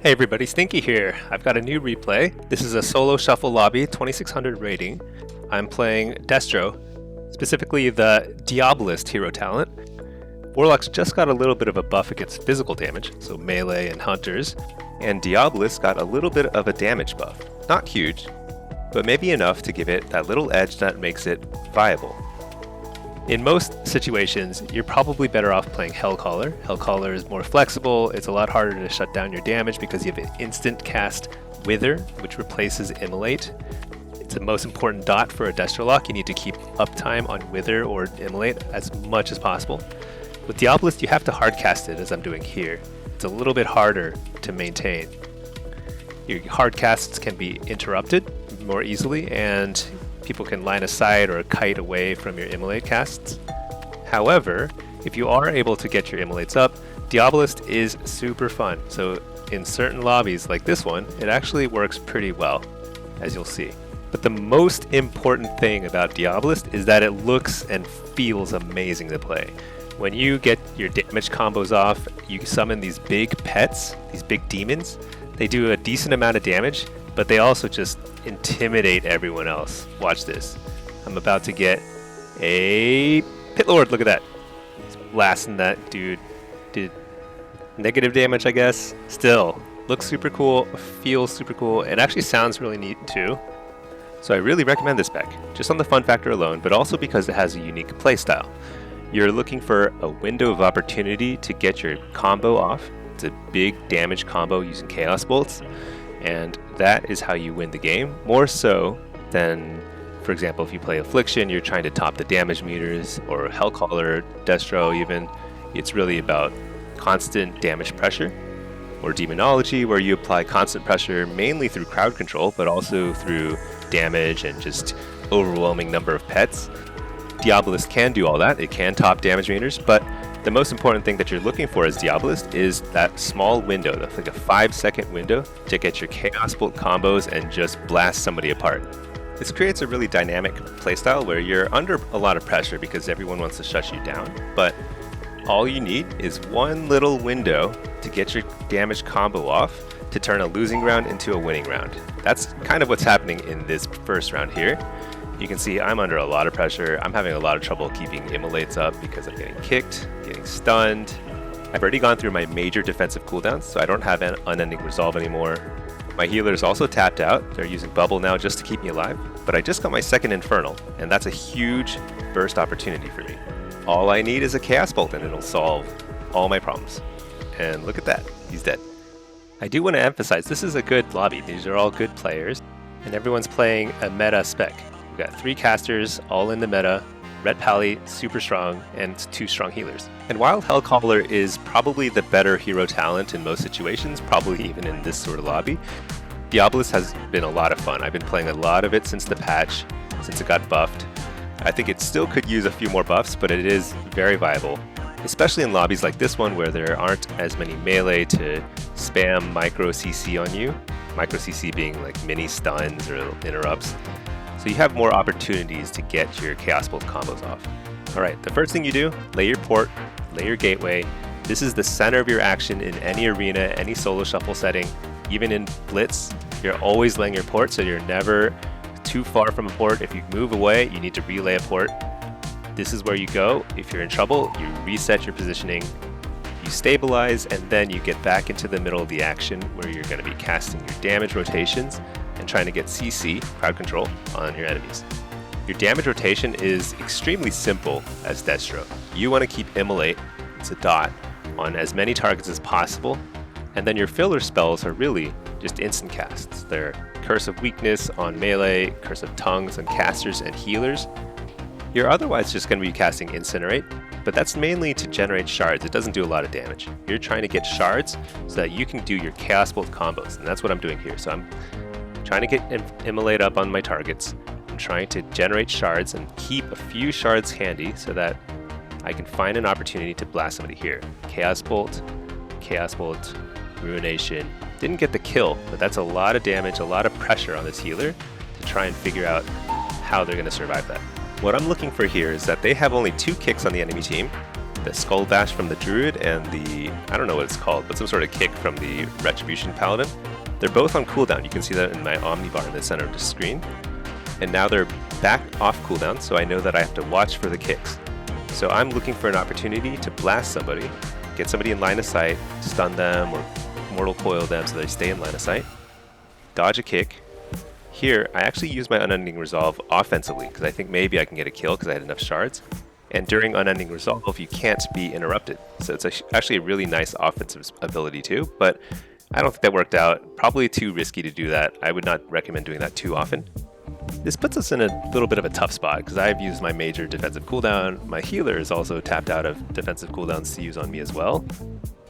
Hey everybody, Stinky here. I've got a new replay. This is a solo shuffle lobby, 2600 rating. I'm playing Destro, specifically the Diabolist hero talent. Warlock's just got a little bit of a buff against physical damage, so melee and hunters, and Diabolist got a little bit of a damage buff. Not huge, but maybe enough to give it that little edge that makes it viable. In most situations, you're probably better off playing Hellcaller. Hellcaller is more flexible, it's a lot harder to shut down your damage because you have an instant cast Wither, which replaces Immolate. It's the most important dot for a Destro lock. You need to keep uptime on Wither or Immolate as much as possible. With Diabolist, you have to hard cast it, as I'm doing here. It's a little bit harder to maintain. Your hard casts can be interrupted more easily, and people can line of sight or kite away from your Immolate casts. However, if you are able to get your Immolates up, Diabolist is super fun. So in certain lobbies like this one, it actually works pretty well, as you'll see. But the most important thing about Diabolist is that it looks and feels amazing to play. When you get your damage combos off, you summon these big pets, these big demons. They do a decent amount of damage, but they also just intimidate everyone else. Watch this. I'm about to get a Pit Lord. Look at that. Blasting that dude. Did negative damage, I guess. Still, looks super cool, feels super cool, and actually sounds really neat too. So I really recommend this spec, just on the fun factor alone, but also because it has a unique playstyle. You're looking for a window of opportunity to get your combo off. It's a big damage combo using Chaos Bolts, and that is how you win the game, more so than, for example, if you play Affliction, you're trying to top the damage meters, or Hellcaller, Destro even. It's really about constant damage pressure, or Demonology, where you apply constant pressure mainly through crowd control, but also through damage and just overwhelming number of pets. Diabolist can do all that. It can top damage meters, but the most important thing that you're looking for as Diabolist is that small window, that's like a 5-second window to get your Chaos Bolt combos and just blast somebody apart. This creates a really dynamic playstyle where you're under a lot of pressure because everyone wants to shut you down, but all you need is one little window to get your damage combo off to turn a losing round into a winning round. That's kind of what's happening in this first round here. You can see I'm under a lot of pressure. I'm having a lot of trouble keeping Immolates up because I'm getting kicked, getting stunned. I've already gone through my major defensive cooldowns, so I don't have an unending resolve anymore. My healer's also tapped out. They're using bubble now just to keep me alive, but I just got my second infernal, and that's a huge burst opportunity for me. All I need is a Chaos Bolt and it'll solve all my problems. And look at that, he's dead. I do want to emphasize, this is a good lobby. These are all good players, and everyone's playing a meta spec. We've got 3 casters, all in the meta, Red Pally, super strong, and 2 strong healers. And while Hellcaller is probably the better hero talent in most situations, probably even in this sort of lobby, Diabolist has been a lot of fun. I've been playing a lot of it since the patch, since it got buffed. I think it still could use a few more buffs, but it is very viable, especially in lobbies like this one where there aren't as many melee to spam micro CC on you, micro CC being like mini stuns or interrupts. So you have more opportunities to get your Chaos Bolt combos off. Alright, the first thing you do, lay your port, lay your gateway. This is the center of your action in any arena, any solo shuffle setting, even in Blitz. You're always laying your port, so you're never too far from a port. If you move away, you need to relay a port. This is where you go. If you're in trouble, you reset your positioning, you stabilize, and then you get back into the middle of the action where you're going to be casting your damage rotations and trying to get CC, crowd control, on your enemies. Your damage rotation is extremely simple as Destro. You want to keep Immolate, it's a dot, on as many targets as possible, and then your filler spells are really just instant casts. They're Curse of Weakness on melee, Curse of Tongues on casters and healers. You're otherwise just going to be casting Incinerate, but that's mainly to generate shards. It doesn't do a lot of damage. You're trying to get shards so that you can do your Chaos Bolt combos, and that's what I'm doing here. So I'm trying to get Immolate up on my targets. I'm trying to generate shards and keep a few shards handy so that I can find an opportunity to blast somebody here. Chaos Bolt, Ruination. Didn't get the kill, but that's a lot of damage, a lot of pressure on this healer to try and figure out how they're going to survive that. What I'm looking for here is that they have only 2 kicks on the enemy team, the Skull Bash from the Druid and the, I don't know what it's called, but some sort of kick from the Retribution Paladin. They're both on cooldown. You can see that in my omnibar in the center of the screen. And now they're back off cooldown, so I know that I have to watch for the kicks. So I'm looking for an opportunity to blast somebody, get somebody in line of sight, stun them or mortal coil them so they stay in line of sight, dodge a kick. Here, I actually use my Unending Resolve offensively because I think maybe I can get a kill because I had enough shards. And during Unending Resolve, you can't be interrupted. So it's actually a really nice offensive ability too, but I don't think that worked out. Probably too risky to do that. I would not recommend doing that too often. This puts us in a little bit of a tough spot because I've used my major defensive cooldown. My healer is also tapped out of defensive cooldowns to use on me as well.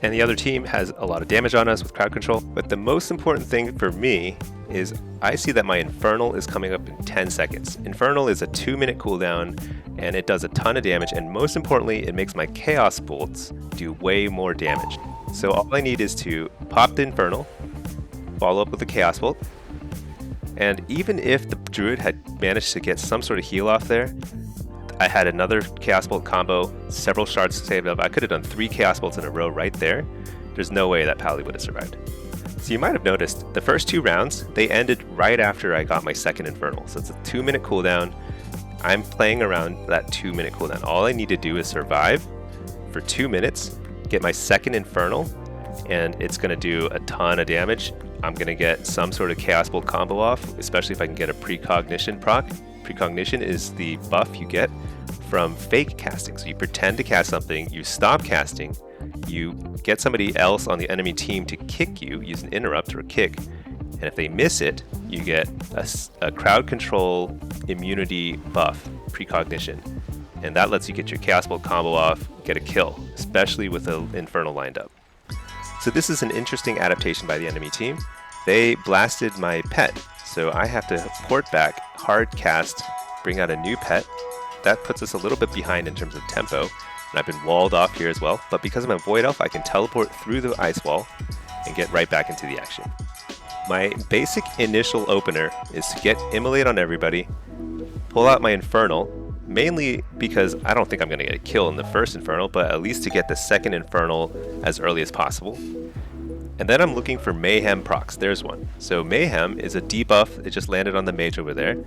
And the other team has a lot of damage on us with crowd control. But the most important thing for me is I see that my Infernal is coming up in 10 seconds. Infernal is a 2-minute cooldown and it does a ton of damage. And most importantly, it makes my Chaos Bolts do way more damage. So all I need is to pop the Infernal, follow up with the Chaos Bolt. And even if the Druid had managed to get some sort of heal off there, I had another Chaos Bolt combo, several shards saved up. I could have done 3 Chaos Bolts in a row right there. There's no way that Pally would have survived. So you might have noticed the first 2 rounds, they ended right after I got my second Infernal. So it's a 2-minute cooldown. I'm playing around that 2-minute cooldown. All I need to do is survive for 2 minutes, get my second Infernal, and it's going to do a ton of damage. I'm going to get some sort of Chaos Bolt combo off, especially if I can get a Precognition proc. Precognition is the buff you get from fake casting. So you pretend to cast something, you stop casting, you get somebody else on the enemy team to kick you, use an interrupt or a kick, and if they miss it, you get a crowd control immunity buff, Precognition. And that lets you get your Chaos Bolt combo off, get a kill, especially with an Infernal lined up. So this is an interesting adaptation by the enemy team. They blasted my pet, so I have to port back, hard cast, bring out a new pet. That puts us a little bit behind in terms of tempo, and I've been walled off here as well, but because I'm a Void Elf, I can teleport through the ice wall and get right back into the action. My basic initial opener is to get Immolate on everybody, pull out my Infernal, mainly because I don't think I'm going to get a kill in the first Infernal, but at least to get the second Infernal as early as possible. And then I'm looking for Mayhem procs. There's one. So Mayhem is a debuff. It just landed on the mage over there.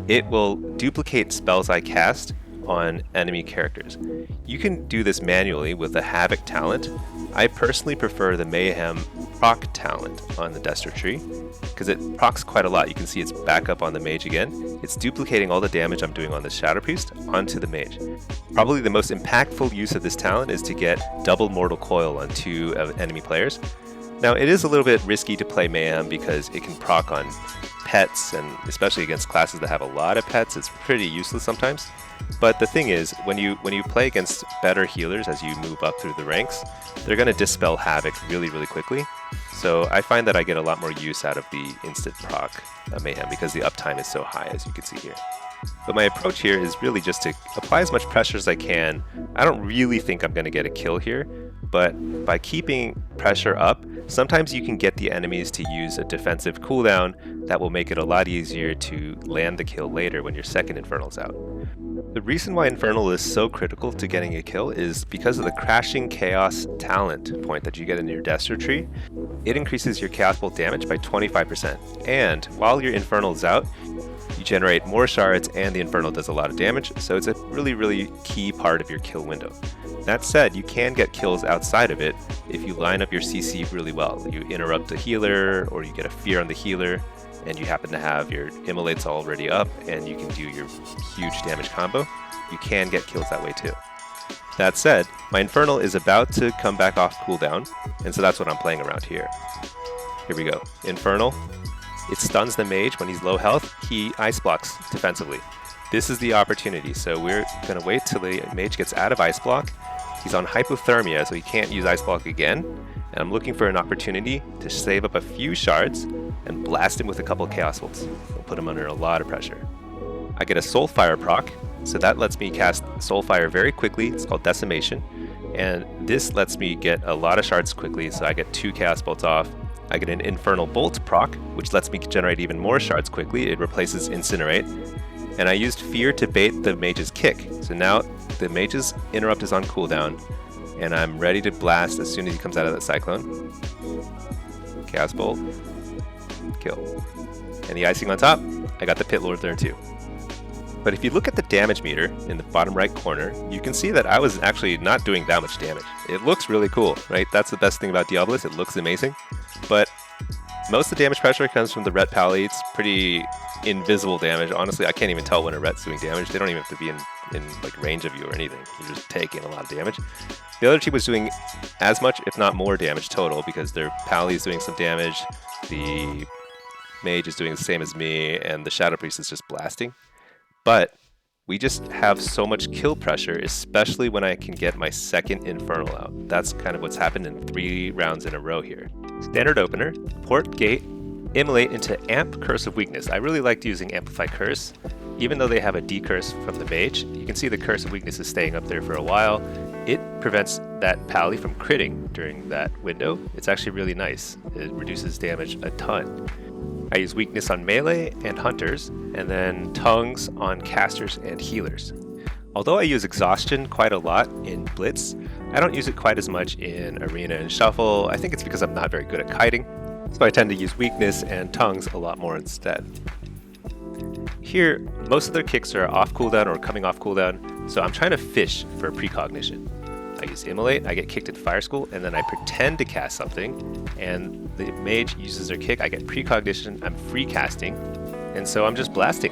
It will duplicate spells I cast on enemy characters. You can do this manually with the Havoc talent. I personally prefer the Mayhem proc talent on the Destro tree because it procs quite a lot. You can see it's back up on the mage again. It's duplicating all the damage I'm doing on the Shadow Priest onto the mage. Probably the most impactful use of this talent is to get double Mortal Coil on 2 enemy players. Now it is a little bit risky to play Mayhem because it can proc on pets, and especially against classes that have a lot of pets, it's pretty useless sometimes. But the thing is, when you play against better healers as you move up through the ranks, they're going to dispel Havoc really, really quickly. So I find that I get a lot more use out of the instant proc Mayhem because the uptime is so high, as you can see here. But my approach here is really just to apply as much pressure as I can. I don't really think I'm going to get a kill here, but by keeping pressure up, sometimes you can get the enemies to use a defensive cooldown that will make it a lot easier to land the kill later when your second Infernal's out. The reason why Infernal is so critical to getting a kill is because of the Crashing Chaos talent point that you get in your Destro tree. It increases your Chaos Bolt damage by 25%, and while your Infernal's out, you generate more shards and the Infernal does a lot of damage, so it's a really, really key part of your kill window. That said, you can get kills outside of it if you line up your CC really well. You interrupt a healer, or you get a fear on the healer, and you happen to have your Immolates already up, and you can do your huge damage combo. You can get kills that way too. That said, my Infernal is about to come back off cooldown, and so that's what I'm playing around here. Here we go. Infernal. It stuns the mage when he's low health. He ice blocks defensively. This is the opportunity, so we're going to wait till the mage gets out of ice block. He's on hypothermia, so he can't use ice block again. And I'm looking for an opportunity to save up a few shards and blast him with a couple Chaos Bolts. We'll put him under a lot of pressure. I get a Soulfire proc, so that lets me cast Soulfire very quickly. It's called Decimation. And this lets me get a lot of shards quickly, so I get 2 Chaos Bolts off. I get an Infernal Bolt proc, which lets me generate even more shards quickly. It replaces Incinerate. And I used Fear to bait the mage's kick. So now the mage's interrupt is on cooldown, and I'm ready to blast as soon as he comes out of that cyclone. Chaos Bolt, kill. And the icing on top, I got the Pit Lord there too. But if you look at the damage meter in the bottom right corner, you can see that I was actually not doing that much damage. It looks really cool, right? That's the best thing about Diabolist, it looks amazing. But most of the damage pressure comes from the ret pally. It's pretty invisible damage. Honestly, I can't even tell when a ret's doing damage. They don't even have to be in like range of you or anything. You're just taking a lot of damage. The other team was doing as much, if not more damage total, because their pally is doing some damage, the mage is doing the same as me, and the Shadow Priest is just blasting. But we just have so much kill pressure, especially when I can get my second Infernal out. That's kind of what's happened in 3 rounds in a row here. Standard opener, port gate, immolate into Amp Curse of Weakness. I really liked using Amplify Curse. Even though they have a decurse from the mage, you can see the Curse of Weakness is staying up there for a while. It prevents that pally from critting during that window. It's actually really nice. It reduces damage a ton. I use weakness on melee and hunters, and then tongues on casters and healers. Although I use exhaustion quite a lot in Blitz, I don't use it quite as much in arena and shuffle. I think it's because I'm not very good at kiting, so I tend to use weakness and tongues a lot more instead. Here, most of their kicks are off cooldown or coming off cooldown, so I'm trying to fish for precognition. I use Immolate, I get kicked at Fire School, and then I pretend to cast something, and the mage uses their kick, I get precognition, I'm free casting, and so I'm just blasting.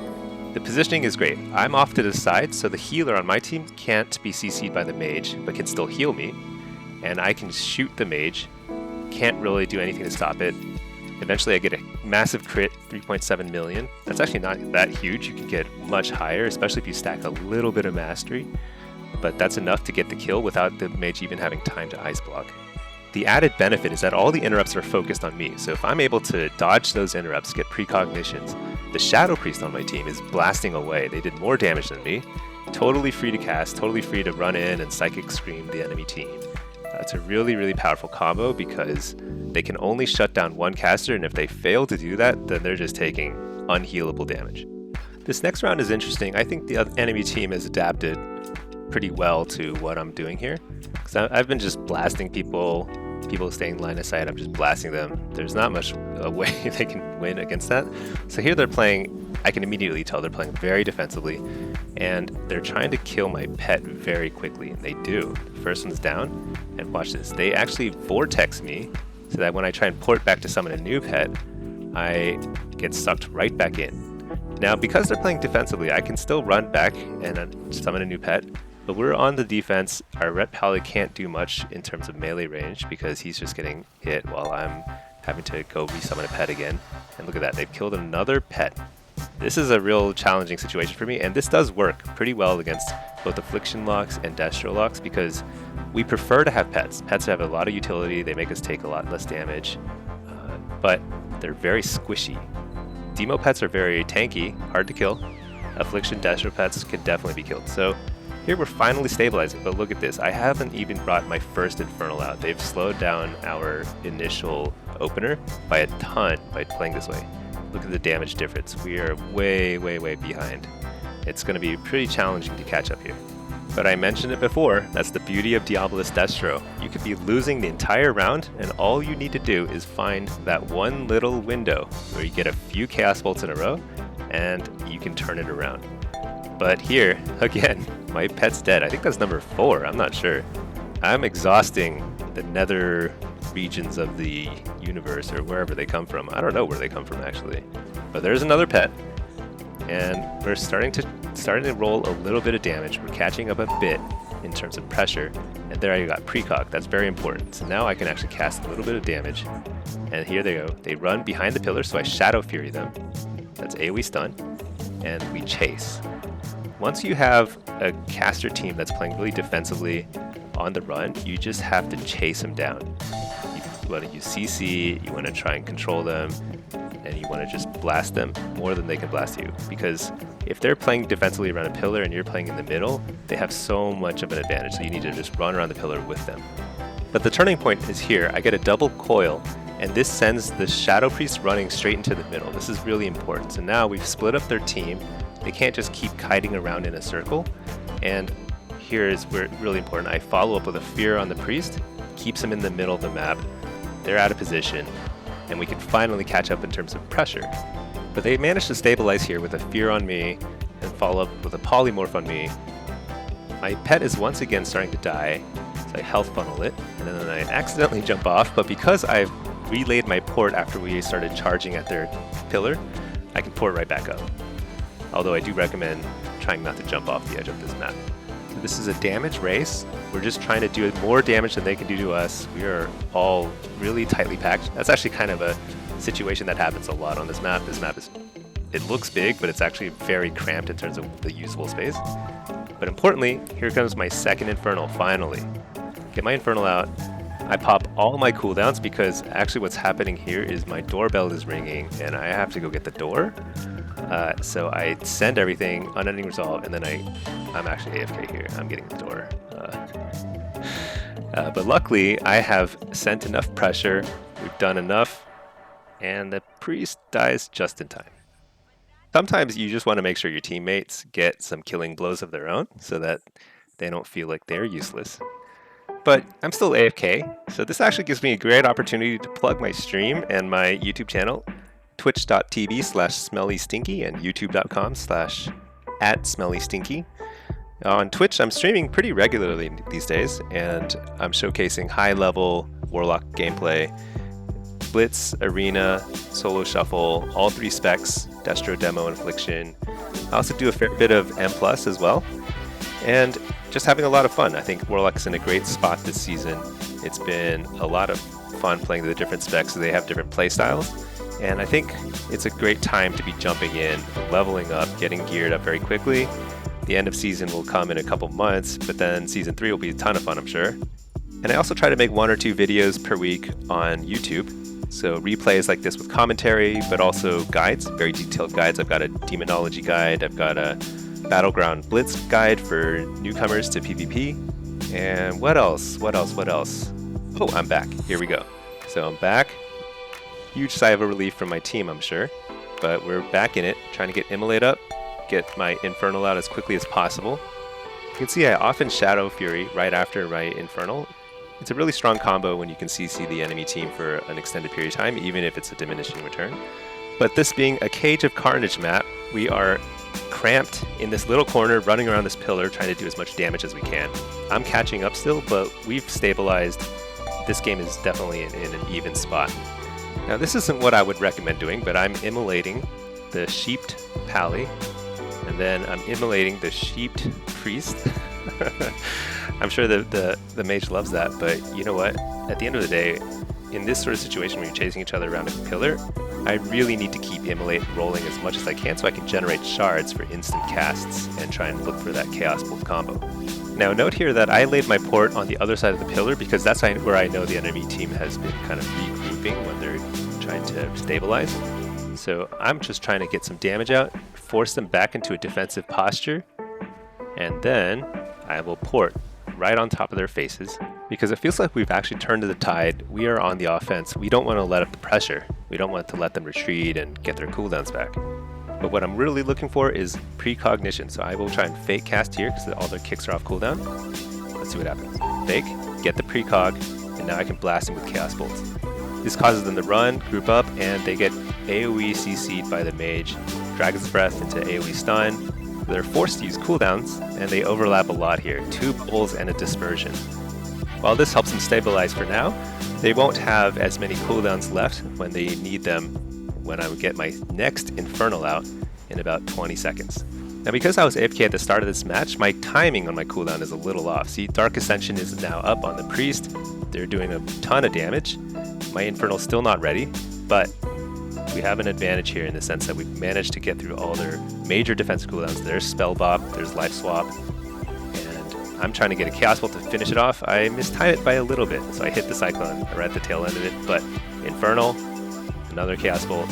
The positioning is great. I'm off to the side, so the healer on my team can't be CC'd by the mage, but can still heal me, and I can shoot the mage, can't really do anything to stop it. Eventually I get a massive crit, 3.7 million. That's actually not that huge, you can get much higher, especially if you stack a little bit of mastery. But that's enough to get the kill without the mage even having time to ice block. The added benefit is that all the interrupts are focused on me, so if I'm able to dodge those interrupts, get precognitions, the Shadow Priest on my team is blasting away. They did more damage than me. Totally free to cast, totally free to run in and Psychic Scream the enemy team. It's a really, really powerful combo because they can only shut down one caster, and if they fail to do that, then they're just taking unhealable damage. This next round is interesting. I think the enemy team has adapted pretty well to what I'm doing here, because I've been just blasting people staying line of sight. I'm just blasting them. There's not much a way they can win against that. So here they're playing, I can immediately tell they're playing very defensively, and they're trying to kill my pet very quickly, and they do. The first one's down, and watch this. They actually vortex me so that when I try and port back to summon a new pet, I get sucked right back in. Now, because they're playing defensively, I can still run back and summon a new pet, but we're on the defense. Our ret pally can't do much in terms of melee range because he's just getting hit while I'm having to go resummon a pet again. And look at that, they've killed another pet. This is a real challenging situation for me, and this does work pretty well against both affliction locks and destro locks because we prefer to have pets. Pets have a lot of utility, they make us take a lot less damage, but they're very squishy. Demo pets are very tanky, hard to kill. Affliction destro pets can definitely be killed. So here we're finally stabilizing, but look at this. I haven't even brought my first Infernal out. They've slowed down our initial opener by a ton by playing this way. Look at the damage difference. We are way, way, way behind. It's going to be pretty challenging to catch up here. But I mentioned it before, that's the beauty of Diabolist Destro. You could be losing the entire round, and all you need to do is find that one little window where you get a few Chaos Bolts in a row, and you can turn it around. But here, again, my pet's dead. I think that's number 4, I'm not sure. I'm exhausting the nether regions of the universe, or wherever they come from. I don't know where they come from, actually. But there's another pet, and we're starting to roll a little bit of damage. We're catching up a bit in terms of pressure, and there I got precog. That's very important. So now I can actually cast a little bit of damage, and here they go. They run behind the pillar, so I Shadow Fury them. That's AoE stun, and we chase. Once you have a caster team that's playing really defensively on the run, you just have to chase them down. You want to use CC, you want to try and control them, and you want to just blast them more than they can blast you. Because if they're playing defensively around a pillar and you're playing in the middle, they have so much of an advantage, so you need to just run around the pillar with them. But the turning point is here. I get a double coil, and this sends the Shadow Priest running straight into the middle. This is really important. So now we've split up their team. They can't just keep kiting around in a circle, and here is where it's really important. I follow up with a fear on the priest, keeps him in the middle of the map. They're out of position, and we can finally catch up in terms of pressure. But they managed to stabilize here with a fear on me and follow up with a polymorph on me. My pet is once again starting to die, so I health funnel it, and then I accidentally jump off, but because I've relayed my port after we started charging at their pillar, I can port right back up. Although I do recommend trying not to jump off the edge of this map. So this is a damage race. We're just trying to do more damage than they can do to us. We are all really tightly packed. That's actually kind of a situation that happens a lot on this map. This map it looks big, but it's actually very cramped in terms of the usable space. But importantly, here comes my second Infernal, finally. Get my Infernal out. I pop all my cooldowns because actually what's happening here is my doorbell is ringing and I have to go get the door. So I send everything, unending resolve, and then I'm actually AFK here. I'm getting the door. But luckily, I have sent enough pressure. We've done enough, and the priest dies just in time. Sometimes you just want to make sure your teammates get some killing blows of their own so that they don't feel like they're useless. But I'm still AFK, so this actually gives me a great opportunity to plug my stream and my YouTube channel, twitch.tv/smellystinky and youtube.com/@smellystinky. On Twitch, I'm streaming pretty regularly these days, and I'm showcasing high-level Warlock gameplay, Blitz, Arena, Solo Shuffle, all 3 specs, Destro, Demo, and Affliction. I also do a fair bit of M+ as well, and just having a lot of fun. I think Warlock's in a great spot this season. It's been a lot of fun playing the different specs, so they have different play styles. And I think it's a great time to be jumping in, leveling up, getting geared up very quickly. The end of season will come in a couple months, but then season 3 will be a ton of fun, I'm sure. And I also try to make 1 or 2 videos per week on YouTube. So replays like this with commentary, but also guides, very detailed guides. I've got a demonology guide, I've got a Battleground Blitz guide for newcomers to PvP. And what else? Oh, I'm back. Here we go. So I'm back. Huge sigh of relief from my team, I'm sure. But we're back in it, trying to get Immolate up, get my Infernal out as quickly as possible. You can see I often Shadow Fury right after my Infernal. It's a really strong combo when you can CC the enemy team for an extended period of time, even if it's a diminishing return. But this being a Cage of Carnage map, we are cramped in this little corner, running around this pillar, trying to do as much damage as we can. I'm catching up still, but we've stabilized. This game is definitely in an even spot. Now this isn't what I would recommend doing, but I'm immolating the Sheeped Pally, and then I'm immolating the Sheeped Priest. I'm sure the mage loves that, but you know what? At the end of the day, in this sort of situation where you're chasing each other around a pillar, I really need to keep Immolate rolling as much as I can so I can generate shards for instant casts and try and look for that Chaos Bolt combo. Now note here that I laid my port on the other side of the pillar because that's where I know the enemy team has been kind of regrouping when they're trying to stabilize. So I'm just trying to get some damage out, force them back into a defensive posture, and then I will port right on top of their faces because it feels like we've actually turned the tide. We are on the offense. We don't want to let up the pressure. We don't want to let them retreat and get their cooldowns back. But what I'm really looking for is precognition. So I will try and fake cast here because all their kicks are off cooldown. Let's see what happens. Fake, get the precog, and now I can blast them with Chaos Bolts. This causes them to run, group up, and they get AoE CC'd by the mage, Dragon's Breath into AoE stun. They're forced to use cooldowns, and they overlap a lot here. 2 bubbles and a dispersion. While this helps them stabilize for now, they won't have as many cooldowns left when they need them when I would get my next Infernal out in about 20 seconds. Now because I was AFK at the start of this match, my timing on my cooldown is a little off. See, Dark Ascension is now up on the Priest. They're doing a ton of damage. My Infernal's still not ready, but we have an advantage here in the sense that we've managed to get through all their major defense cooldowns. There's Spell Bop, there's Life Swap, and I'm trying to get a Chaos Bolt to finish it off. I mistimed it by a little bit, so I hit the Cyclone right at the tail end of it, but Infernal, another Chaos Bolt,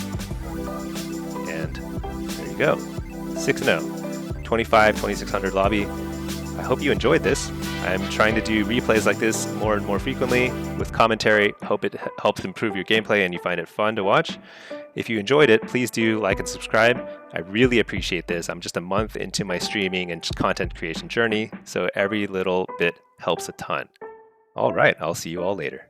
and there you go. 6-0, 2600 lobby. I hope you enjoyed this. I'm trying to do replays like this more and more frequently with commentary. Hope it helps improve your gameplay and you find it fun to watch. If you enjoyed it, please do like and subscribe. I really appreciate this. I'm just a month into my streaming and content creation journey, so every little bit helps a ton. All right, I'll see you all later.